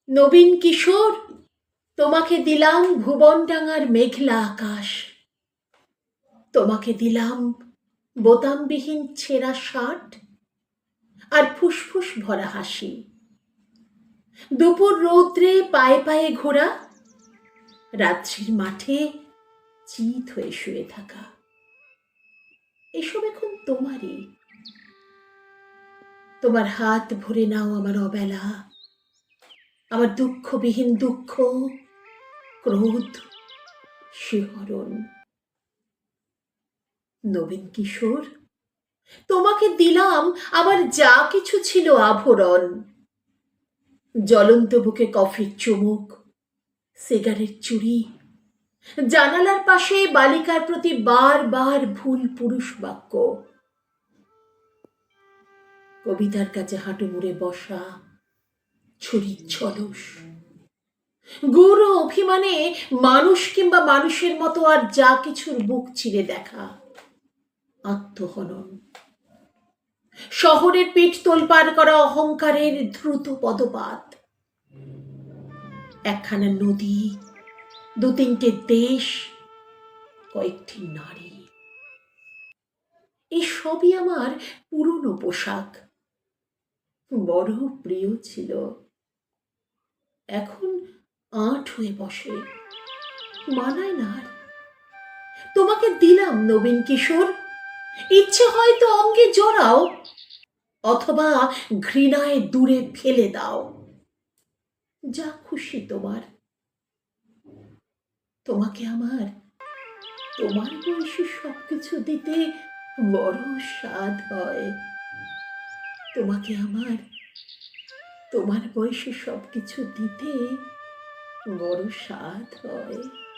নবীন কিশোর, তোমাকে দিলাম ভুবনডাঙার মেঘলা আকাশ, তোমাকে দিলাম বোতামবিহীন ছেঁড়া শার্ট আর ফুসফুস ভরা হাসি। দুপুর রৌদ্রে পায়ে পায়ে ঘোরা, রাত্রির মাঠে চিত হয়ে শুয়ে থাকা, এসব এখন তোমারই। তোমার হাত ভরে নাও আমার অবেলা, আমার দুঃখবিহীন দুঃখ, ক্রোধ, শিহরণ। নবীন কিশোর, তোমাকে দিলাম আমার যা কিছু ছিল আভরণ। জ্বলন্ত বুকে কফির চুমুক, সিগারেট চুরি, জানালার পাশে বালিকার প্রতি বার বার ভুল পুরুষ বাক্য, কবিতার কাছে হাঁটু মুড়ে বসা, ছুরির ঝলস, গুরু অভিমানে মানুষ কিংবা মানুষের মতো আর যা কিছুর বুক চিরে দেখা, আত্মহনন, শহরের পিঠ তোলপাড় করা অহংকারের দ্রুত পদপাত, একখানা নদী, দু তিনটে দেশ, কয়েকটি নারী, এই সবই আমার পুরনো পোশাক, বড় প্রিয় ছিল, এখন আঁট হয়ে বসে, মানায় না আর। তোমাকে দিলাম নবীন কিশোর, ইচ্ছে হয়তো অঙ্গে জড়াও, অথবা ঘৃণায় দূরে ফেলে দাও, যা খুশি তোমার। তোমাকে আমার তোমার বয়সী সবকিছু দিতে বড় স্বাদ হয়। তোমাকে আমার তোমার বয়সী সবকিছু দিতে বড় স্বাদ হয়।